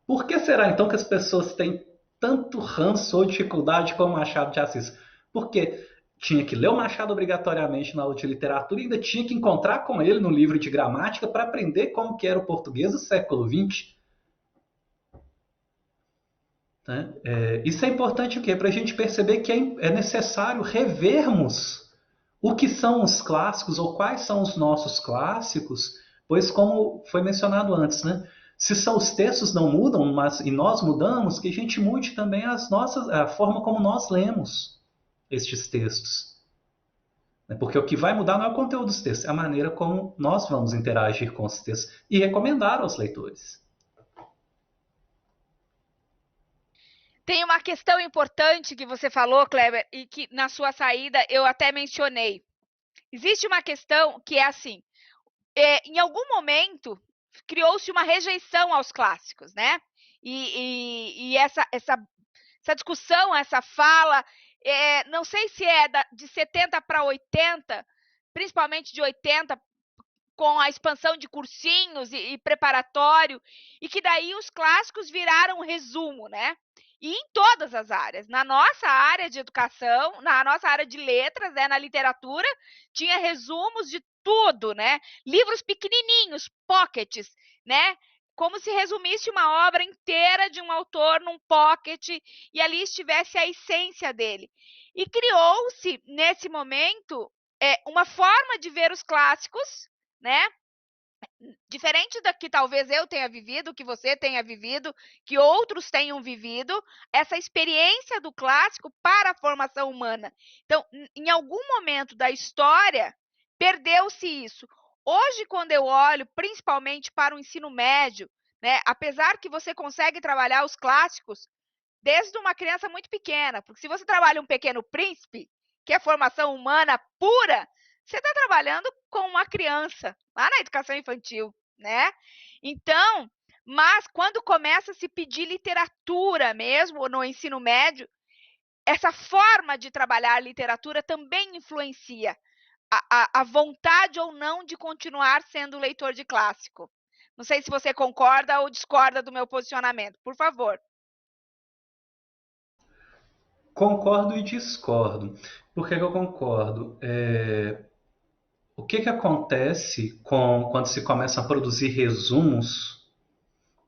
Por que será então que as pessoas têm tanto ranço ou dificuldade com o Machado de Assis? Porque tinha que ler o Machado obrigatoriamente na aula de literatura e ainda tinha que encontrar com ele no livro de gramática para aprender como que era o português do século XX. Né? Isso é importante o quê? Para a gente perceber que é necessário revermos o que são os clássicos ou quais são os nossos clássicos, pois como foi mencionado antes, né? Se são os textos não mudam, e nós mudamos, que a gente mude também a forma como nós lemos estes textos. Porque o que vai mudar não é o conteúdo dos textos, é a maneira como nós vamos interagir com os textos e recomendar aos leitores. Tem uma questão importante que você falou, Kleber, e que na sua saída eu até mencionei. Existe uma questão que é assim, em algum momento criou-se uma rejeição aos clássicos, né? E essa discussão, essa fala, não sei se é de 70 para 80, principalmente de 80, com a expansão de cursinhos e preparatório, e que daí os clássicos viraram resumo, né? E em todas as áreas. Na nossa área de educação, na nossa área de letras, né, na literatura, tinha resumos de tudo, né? Livros pequenininhos, pockets, né? Como se resumisse uma obra inteira de um autor num pocket e ali estivesse a essência dele. E criou-se, nesse momento, uma forma de ver os clássicos, né? Diferente da que talvez eu tenha vivido, que você tenha vivido, que outros tenham vivido, essa experiência do clássico para a formação humana. Então, em algum momento da história, perdeu-se isso. Hoje, quando eu olho principalmente para o ensino médio, né, apesar que você consegue trabalhar os clássicos desde uma criança muito pequena, porque se você trabalha um Pequeno Príncipe, que é formação humana pura, você está trabalhando com uma criança, lá na educação infantil, né? Então, mas quando começa a se pedir literatura mesmo no ensino médio, essa forma de trabalhar a literatura também influencia a vontade ou não de continuar sendo leitor de clássico. Não sei se você concorda ou discorda do meu posicionamento, por favor. Concordo e discordo. Por que que eu concordo? O que que acontece quando se começa a produzir resumos,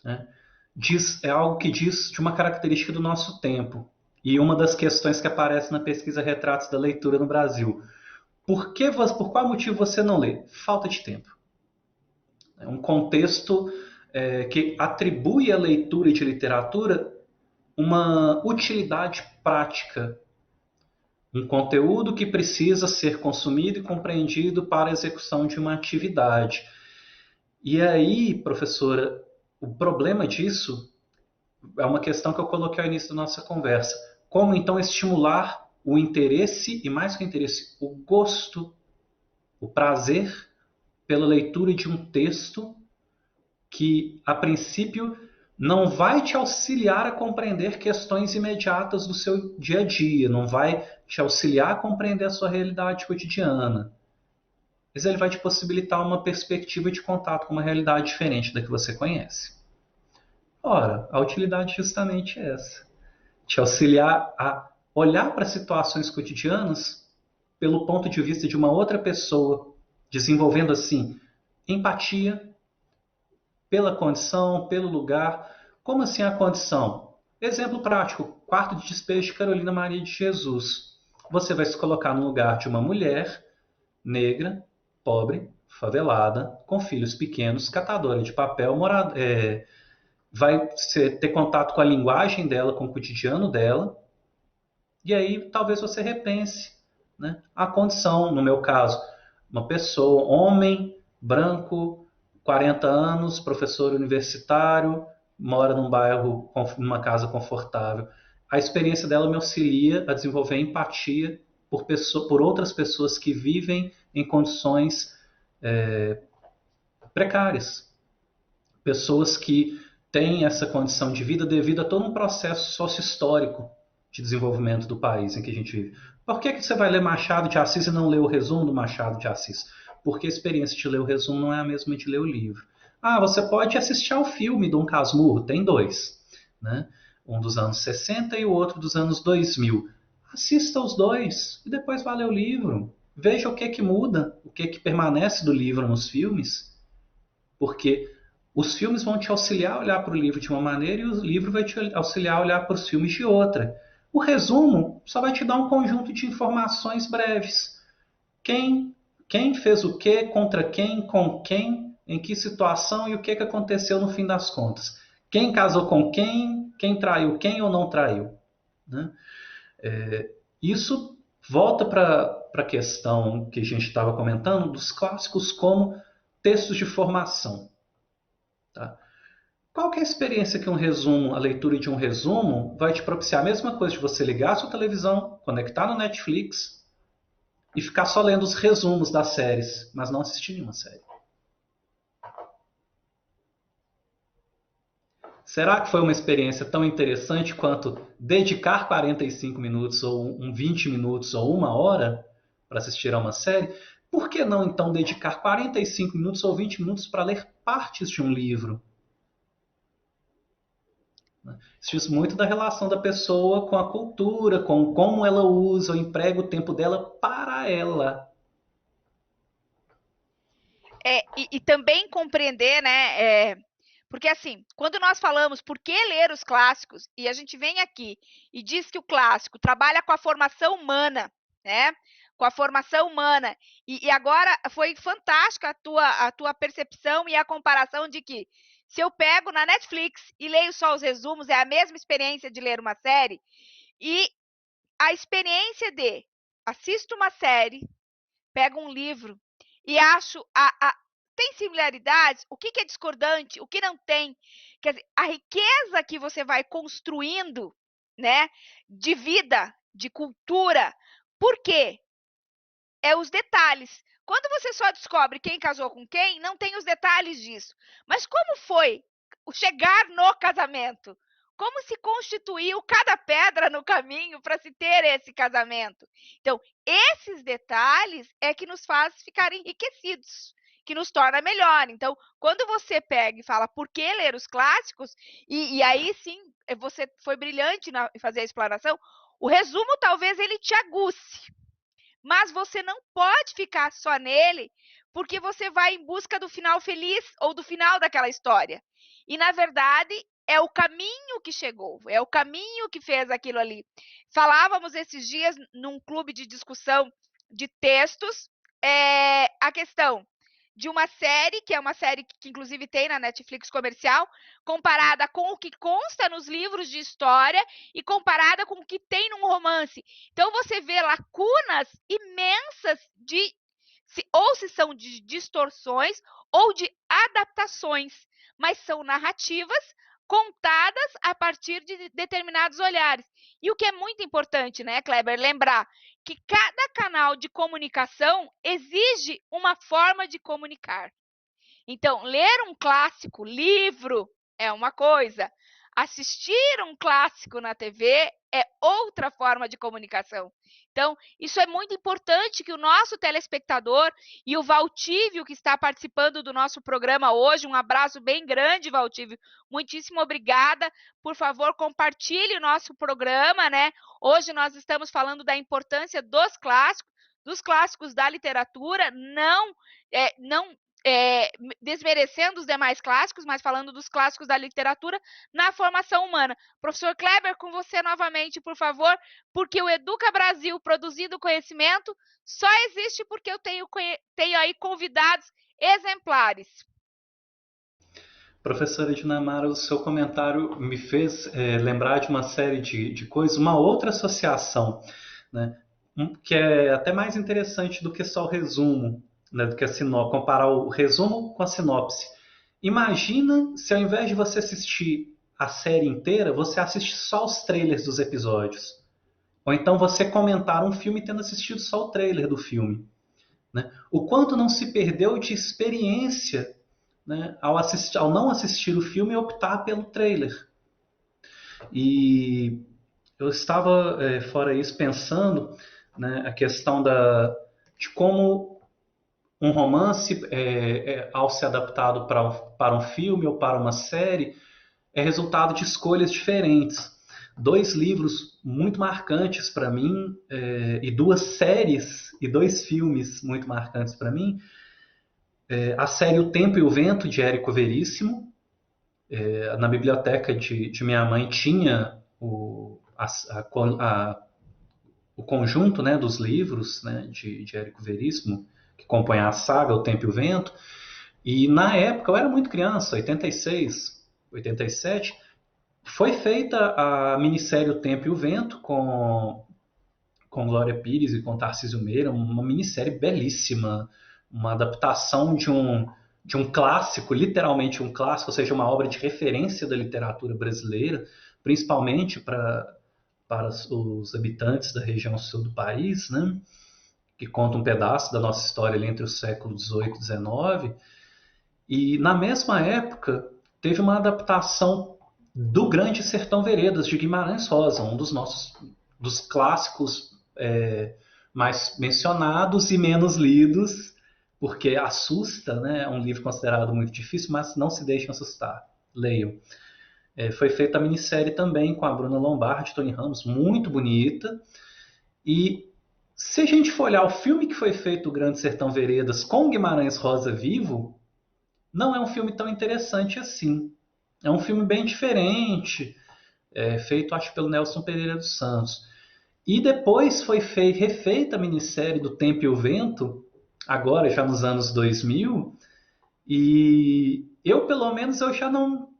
né? É algo que diz de uma característica do nosso tempo. E uma das questões que aparece na pesquisa Retratos da Leitura no Brasil. Por qual motivo você não lê? Falta de tempo. É um contexto que atribui à leitura de literatura uma utilidade prática, um conteúdo que precisa ser consumido e compreendido para a execução de uma atividade. E aí, professora, o problema disso é uma questão que eu coloquei ao início da nossa conversa. Como então estimular o interesse, e mais que o interesse, o gosto, o prazer pela leitura de um texto que, a princípio, não vai te auxiliar a compreender questões imediatas do seu dia a dia, não vai te auxiliar a compreender a sua realidade cotidiana. Mas ele vai te possibilitar uma perspectiva de contato com uma realidade diferente da que você conhece. Ora, a utilidade é justamente essa. Te auxiliar a olhar para situações cotidianas pelo ponto de vista de uma outra pessoa, desenvolvendo assim empatia pela condição, pelo lugar. Como assim a condição? Exemplo prático: quarto de despejo de Carolina Maria de Jesus. Você vai se colocar no lugar de uma mulher negra, pobre, favelada, com filhos pequenos, catadora de papel, vai ter contato com a linguagem dela, com o cotidiano dela, e aí talvez você repense, né, a condição. No meu caso, uma pessoa, homem, branco, 40 anos, professor universitário, mora num bairro, numa casa confortável. A experiência dela me auxilia a desenvolver empatia por outras pessoas que vivem em condições precárias. Pessoas que têm essa condição de vida devido a todo um processo sócio-histórico de desenvolvimento do país em que a gente vive. Por que você vai ler Machado de Assis e não ler o resumo do Machado de Assis? Porque a experiência de ler o resumo não é a mesma de ler o livro. Ah, você pode assistir ao filme Dom Casmurro, tem dois, né? Um dos anos 60 e o outro dos anos 2000. Assista os dois e depois vá ler o livro. Veja o que é que muda, o que é que permanece do livro nos filmes, porque os filmes vão te auxiliar a olhar para o livro de uma maneira e o livro vai te auxiliar a olhar para os filmes de outra. O resumo só vai te dar um conjunto de informações breves. Quem fez o que, contra quem, com quem, em que situação e o que aconteceu no fim das contas. Quem casou com quem traiu quem ou não traiu. Né? Isso volta para a questão que a gente estava comentando dos clássicos como textos de formação. Tá? Qual que é a experiência que um resumo, a leitura de um resumo, vai te propiciar? A mesma coisa de você ligar a sua televisão, conectar no Netflix e ficar só lendo os resumos das séries, mas não assistir nenhuma série. Será que foi uma experiência tão interessante quanto dedicar 45 minutos ou 20 minutos ou uma hora para assistir a uma série? Por que não então dedicar 45 minutos ou 20 minutos para ler partes de um livro? Isso diz muito da relação da pessoa com a cultura, com como ela usa ou emprega o tempo dela para ela. E também compreender, né? Porque assim, quando nós falamos por que ler os clássicos, e a gente vem aqui e diz que o clássico trabalha com a formação humana, né? Com a formação humana. E agora foi fantástica a tua percepção e a comparação de que se eu pego na Netflix e leio só os resumos, é a mesma experiência de ler uma série, e a experiência de assisto uma série, pego um livro e acho tem similaridades, o que é discordante, o que não tem. Quer dizer, a riqueza que você vai construindo, né, de vida, de cultura. Por quê? É os detalhes. Quando você só descobre quem casou com quem, não tem os detalhes disso. Mas como foi o chegar no casamento? Como se constituiu cada pedra no caminho para se ter esse casamento? Então, esses detalhes é que nos faz ficar enriquecidos, que nos torna melhor. Então, quando você pega e fala por que ler os clássicos, e aí sim, você foi brilhante em fazer a explanação, o resumo talvez ele te aguce, mas você não pode ficar só nele, porque você vai em busca do final feliz ou do final daquela história. E, na verdade, é o caminho que chegou, é o caminho que fez aquilo ali. Falávamos esses dias num clube de discussão de textos, a questão de uma série, que é uma série que inclusive tem na Netflix comercial, comparada com o que consta nos livros de história e comparada com o que tem num romance. Então você vê lacunas imensas de ou se são de distorções ou de adaptações, mas são narrativas contadas a partir de determinados olhares. E o que é muito importante, né, Kleber, lembrar que cada canal de comunicação exige uma forma de comunicar. Então, ler um clássico, livro, é uma coisa. Assistir um clássico na TV é outra forma de comunicação. Então, isso é muito importante que o nosso telespectador e o Valtívio, que está participando do nosso programa hoje, um abraço bem grande, Valtívio, muitíssimo obrigada. Por favor, compartilhe o nosso programa, né? Hoje nós estamos falando da importância dos clássicos da literatura, não desmerecendo os demais clássicos, mas falando dos clássicos da literatura na formação humana. Professor Kleber, com você novamente, por favor, porque o Educa Brasil produzindo conhecimento só existe porque eu tenho aí convidados exemplares. Professora Dinamara, o seu comentário me fez lembrar de uma série de coisas, uma outra associação, né, que é até mais interessante do que só o resumo, né, do que a sinopse, comparar o resumo com a sinopse. Imagina se ao invés de você assistir a série inteira, você assiste só os trailers dos episódios. Ou então você comentar um filme tendo assistido só o trailer do filme. Né? O quanto não se perdeu de experiência, né, ao não assistir o filme e optar pelo trailer. E eu estava, fora isso, pensando, né, a questão de como um romance, ao ser adaptado para um filme ou para uma série, é resultado de escolhas diferentes. Dois livros muito marcantes para mim, e duas séries e dois filmes muito marcantes para mim. A série O Tempo e o Vento, de Érico Veríssimo. Na biblioteca de minha mãe tinha o conjunto, né, dos livros, né, de Érico Veríssimo, que compõem a saga O Tempo e o Vento. E na época, eu era muito criança, 86, 87, foi feita a minissérie O Tempo e o Vento com Glória Pires e com Tarcísio Meira, uma minissérie belíssima, uma adaptação de um clássico, literalmente um clássico, ou seja, uma obra de referência da literatura brasileira, principalmente para os habitantes da região sul do país, né? Que conta um pedaço da nossa história ali entre o século XVIII e XIX. E na mesma época teve uma adaptação do Grande Sertão Veredas, de Guimarães Rosa, um dos clássicos mais mencionados e menos lidos, porque assusta, né? É um livro considerado muito difícil, mas não se deixem assustar. Leiam. Foi feita a minissérie também com a Bruna Lombardi, Tony Ramos, muito bonita. E se a gente for olhar o filme que foi feito, O Grande Sertão Veredas, com Guimarães Rosa vivo, não é um filme tão interessante assim. É um filme bem diferente, feito, acho, pelo Nelson Pereira dos Santos. E depois foi refeita a minissérie do Tempo e o Vento, agora já nos anos 2000, e eu, pelo menos, eu já não...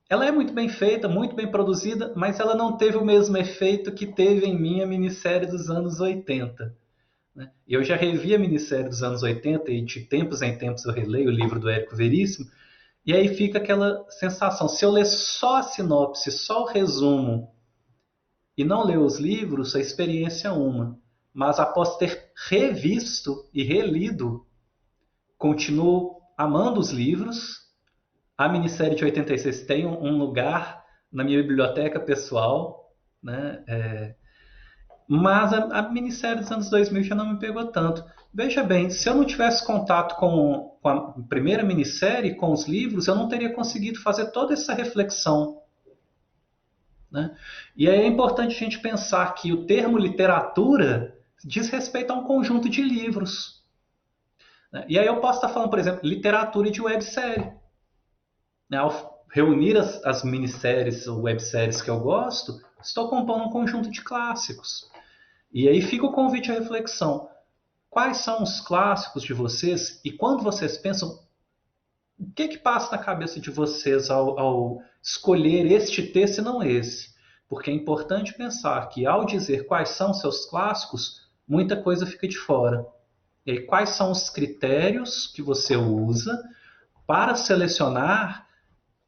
Ela é muito bem feita, muito bem produzida, mas ela não teve o mesmo efeito que teve em mim a minissérie dos anos 80. Né? Eu já revi a minissérie dos anos 80 e de tempos em tempos eu releio o livro do Érico Veríssimo, e aí fica aquela sensação, se eu ler só a sinopse, só o resumo, e não ler os livros, a experiência é uma. Mas após ter revisto e relido, continuo amando os livros. A minissérie de 86 tem um lugar na minha biblioteca pessoal, né? Mas a minissérie dos anos 2000 já não me pegou tanto. Veja bem, se eu não tivesse contato com a primeira minissérie, com os livros, eu não teria conseguido fazer toda essa reflexão. Né? E aí é importante a gente pensar que o termo literatura diz respeito a um conjunto de livros. Né? E aí eu posso estar falando, por exemplo, literatura de websérie. Né? Ao reunir as minisséries ou webséries que eu gosto, estou compondo um conjunto de clássicos. E aí fica o convite à reflexão. Quais são os clássicos de vocês? E quando vocês pensam, o que passa na cabeça de vocês ao escolher este texto e não esse? Porque é importante pensar que ao dizer quais são seus clássicos, muita coisa fica de fora. E aí, quais são os critérios que você usa para selecionar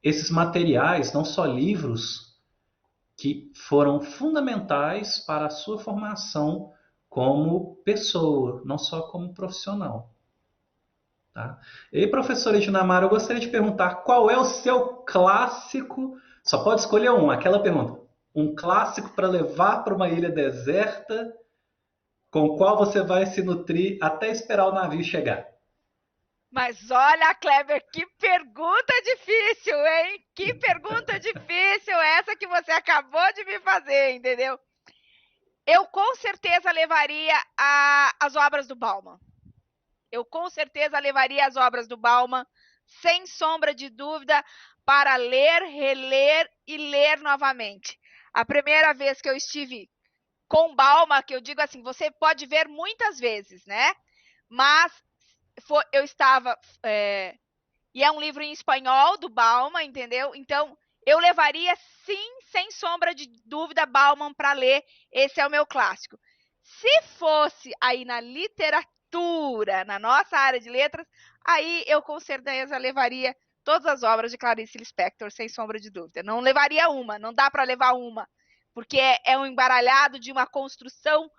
esses materiais, não só livros, que foram fundamentais para a sua formação como pessoa, não só como profissional. Tá? E aí, professora Dinamara, eu gostaria de perguntar qual é o seu clássico, só pode escolher um, aquela pergunta, um clássico para levar para uma ilha deserta com o qual você vai se nutrir até esperar o navio chegar. Mas olha, Kleber, que pergunta difícil, hein? Que pergunta difícil essa que você acabou de me fazer, entendeu? Eu com certeza levaria as obras do Bauman. Eu com certeza levaria as obras do Bauman, sem sombra de dúvida, para ler, reler e ler novamente. A primeira vez que eu estive com Bauman, que eu digo assim, você pode ver muitas vezes, né? Mas eu estava... e é um livro em espanhol do Bauman, entendeu? Então, eu levaria, sim, sem sombra de dúvida, Bauman para ler. Esse é o meu clássico. Se fosse aí na literatura, na nossa área de letras, aí eu com certeza levaria todas as obras de Clarice Lispector, sem sombra de dúvida. Não levaria uma, não dá para levar uma, porque é um embaralhado de uma construção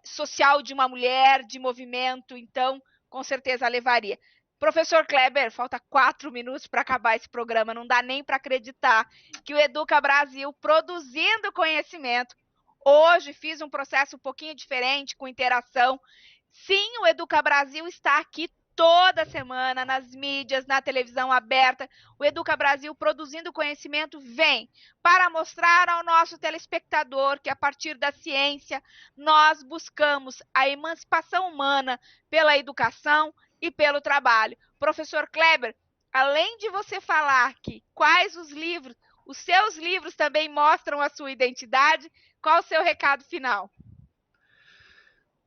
social de uma mulher, de movimento, então, com certeza levaria. Professor Kleber, falta 4 minutos para acabar esse programa, não dá nem para acreditar que o Educa Brasil, produzindo conhecimento, hoje fiz um processo um pouquinho diferente, com interação. Sim, o Educa Brasil está aqui toda semana nas mídias, na televisão aberta. O Educa Brasil, produzindo conhecimento, vem para mostrar ao nosso telespectador que, a partir da ciência, nós buscamos a emancipação humana pela educação e pelo trabalho. Professor Kleber, além de você falar que quais os livros, os seus livros também mostram a sua identidade, qual o seu recado final?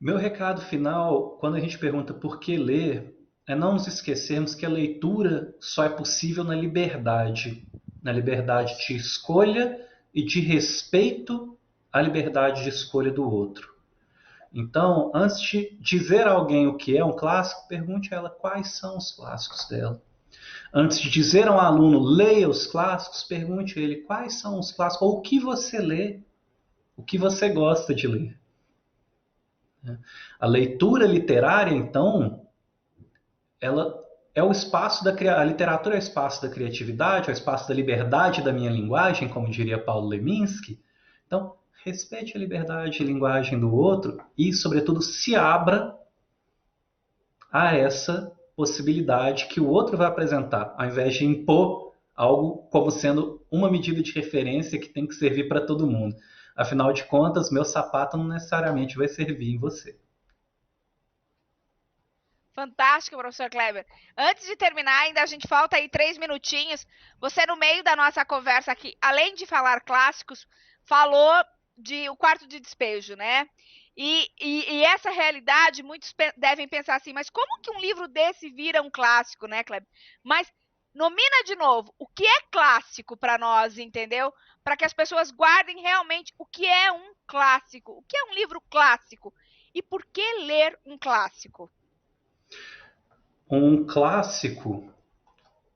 Meu recado final, quando a gente pergunta por que ler, é não nos esquecermos que a leitura só é possível na liberdade de escolha e de respeito à liberdade de escolha do outro. Então, antes de dizer a alguém o que é um clássico, pergunte a ela quais são os clássicos dela. Antes de dizer a um aluno, leia os clássicos, pergunte a ele quais são os clássicos, ou o que você lê, o que você gosta de ler. A leitura literária, então, ela é o espaço a literatura é o espaço da criatividade, é o espaço da liberdade da minha linguagem, como diria Paulo Leminski. Então, respeite a liberdade de linguagem do outro e, sobretudo, se abra a essa possibilidade que o outro vai apresentar, ao invés de impor algo como sendo uma medida de referência que tem que servir para todo mundo. Afinal de contas, meu sapato não necessariamente vai servir em você. Fantástico, professor Kleber. Antes de terminar, ainda a gente falta aí 3 minutinhos. Você, no meio da nossa conversa aqui, além de falar clássicos, falou de o quarto de despejo, né? E essa realidade, muitos devem pensar assim, mas como que um livro desse vira um clássico, né, Kleber? Mas nomina de novo, o que é clássico para nós, entendeu? Para que as pessoas guardem realmente o que é um clássico, o que é um livro clássico e por que ler um clássico. Um clássico,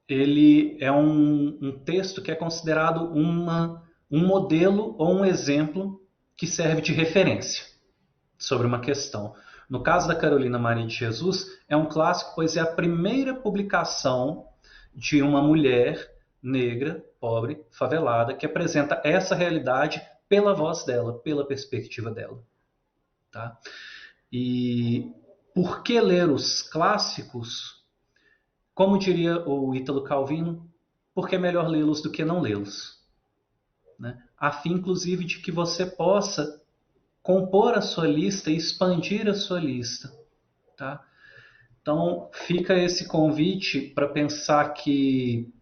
ele é um texto que é considerado um modelo ou um exemplo que serve de referência sobre uma questão. No caso da Carolina Maria de Jesus, é um clássico, pois é a primeira publicação de uma mulher negra, pobre, favelada, que apresenta essa realidade pela voz dela, pela perspectiva dela. Tá? E por que ler os clássicos? Como diria o Ítalo Calvino, porque é melhor lê-los do que não lê-los. Né? A fim, inclusive, de que você possa compor a sua lista e expandir a sua lista. Tá? Então, fica esse convite para pensar que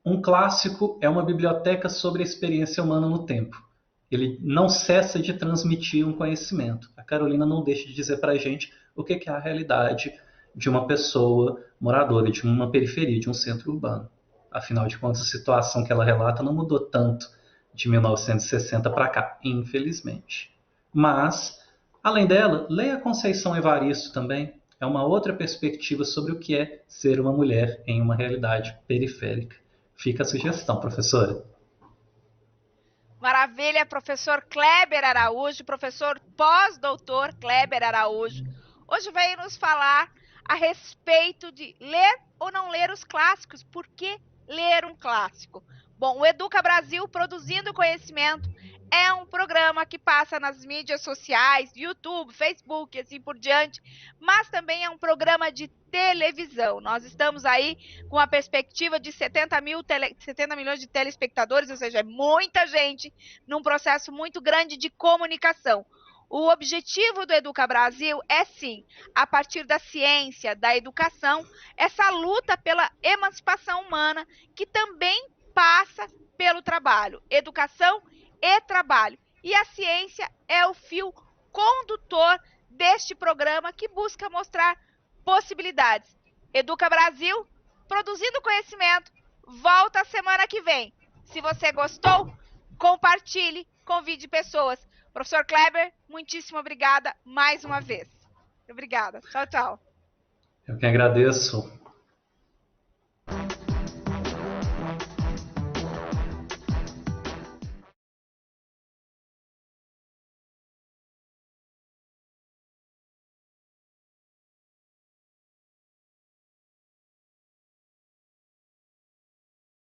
um clássico é uma biblioteca sobre a experiência humana no tempo. Ele não cessa de transmitir um conhecimento. A Carolina não deixa de dizer para a gente o que é a realidade de uma pessoa moradora de uma periferia, de um centro urbano. Afinal de contas, a situação que ela relata não mudou tanto de 1960 para cá, infelizmente. Mas, além dela, leia Conceição Evaristo também. É uma outra perspectiva sobre o que é ser uma mulher em uma realidade periférica. Fica a sugestão, professora. Maravilha, professor Kleber Araújo, professor pós-doutor Kleber Araújo. Hoje veio nos falar a respeito de ler ou não ler os clássicos. Por que ler um clássico? Bom, o Educa Brasil Produzindo Conhecimento é um programa que passa nas mídias sociais, YouTube, Facebook e assim por diante, mas também é um programa de televisão. Nós estamos aí com a perspectiva de 70 milhões de telespectadores, ou seja, é muita gente num processo muito grande de comunicação. O objetivo do Educa Brasil é, sim, a partir da ciência, da educação, essa luta pela emancipação humana, que também passa pelo trabalho. Educação e trabalho. E a ciência é o fio condutor deste programa que busca mostrar possibilidades. Educa Brasil, produzindo conhecimento, volta a semana que vem. Se você gostou, compartilhe, convide pessoas. Professor Kleber, muitíssimo obrigada mais uma vez. Obrigada. Tchau, tchau. Eu que agradeço.